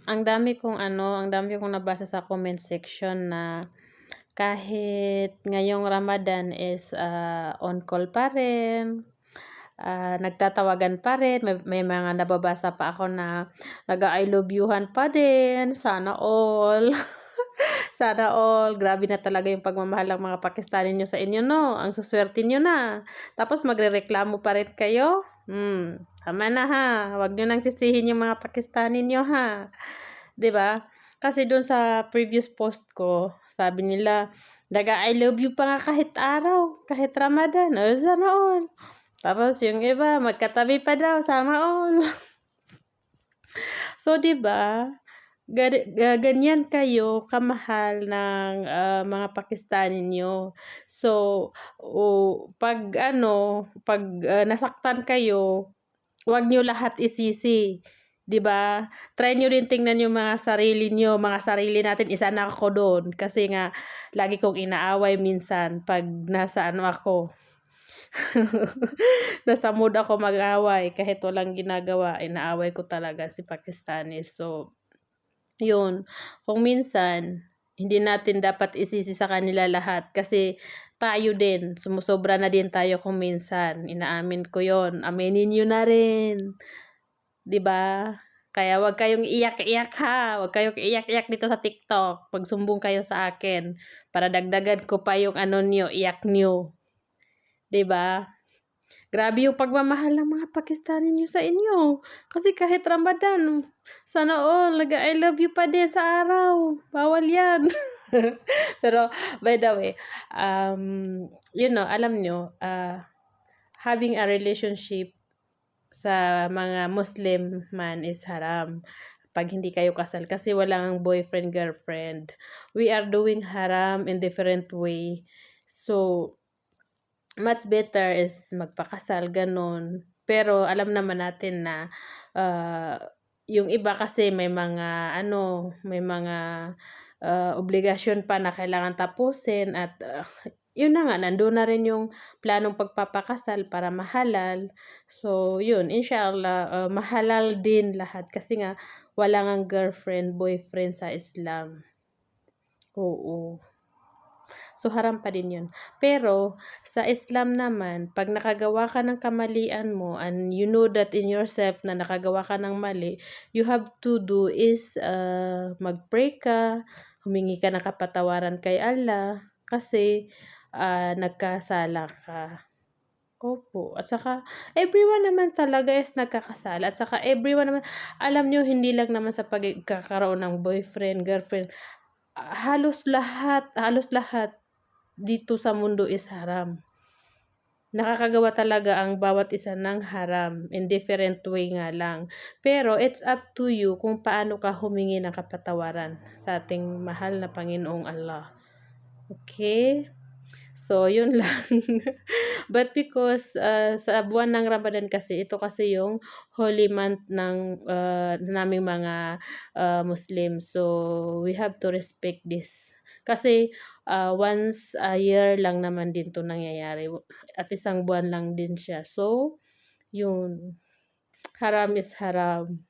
ang dami kong nabasa sa comment section na kahit ngayong Ramadan is on call pa rin, nagtatawagan pa rin, may mga nababasa pa ako na nag-I love youhan pa din, sana all. Sana all. Grabe na talaga yung pagmamahal ng mga Pakistani nyo sa inyo, no? Ang suswerte nyo na. Tapos magrereklamo pa rin kayo? Tama na ha. Huwag nyo nang sisihin yung mga Pakistani nyo ha. 'Di ba? Kasi doon sa previous post ko, sabi nila, I love you pa nga kahit araw, kahit Ramadan. O, sana all. Tapos yung iba, magkatabi pa daw, sana all. So, 'di ba? Ganyan kayo kamahal ng mga Pakistani nyo. So, pag nasaktan kayo, wag nyo lahat isisi. 'Di ba? Try nyo rin tingnan yung mga sarili nyo, mga sarili natin. Isa na ako doon kasi nga lagi kong inaaway minsan pag nasa ako. Nasa mood ako mag-away kahit walang ginagawa, inaaway ko talaga si Pakistani. So, yun, kung minsan, hindi natin dapat isisi sa kanila lahat kasi tayo din, sumusobra na din tayo kung minsan. Inaamin ko yon. Aminin nyo na rin. 'Di ba? Kaya wag kayong iyak-iyak ha. Wag kayong iyak-iyak dito sa TikTok. Pagsumbong kayo sa akin para dagdagan ko pa yung nyo, iyak nyo. 'Di ba? Grabe yung pagmamahal ng mga Pakistani nyo sa inyo. Kasi kahit Ramadan, sana all, I love you pa din sa araw. Bawal yan. Pero, by the way, alam nyo, having a relationship sa mga Muslim man is haram. Pag hindi kayo kasal kasi walang boyfriend, girlfriend. We are doing haram in different way. So, much better is magpakasal, ganun. Pero alam naman natin na yung iba kasi may mga obligasyon pa na kailangan tapusin at yun na nga, nandun na rin yung planong pagpapakasal para mahalal. So, yun, inshallah, mahalal din lahat kasi nga wala ngang girlfriend, boyfriend sa Islam. Oo. So, haram pa din yun. Pero, sa Islam naman, pag nakagawa ka ng kamalian mo and you know that in yourself na nakagawa ka ng mali, you have to do is mag-pray ka, humingi ka ng kapatawaran kay Allah, kasi nagkasala ka. Opo. At saka, everyone naman talaga is nagkakasala. At saka, everyone naman, alam nyo, hindi lang naman sa pagkakaroon ng boyfriend, girlfriend, halos lahat dito sa mundo is haram. Nakakagawa talaga ang bawat isa ng haram in different way nga lang. Pero it's up to you kung paano ka humingi ng kapatawaran sa ating mahal na Panginoong Allah. Okay? So, yun lang. But because sa buwan ng Ramadan kasi, ito kasi yung holy month ng naming mga Muslim. So, we have to respect this. Kasi once a year lang naman din to nangyayari. At isang buwan lang din siya. So, yun. Haram is haram.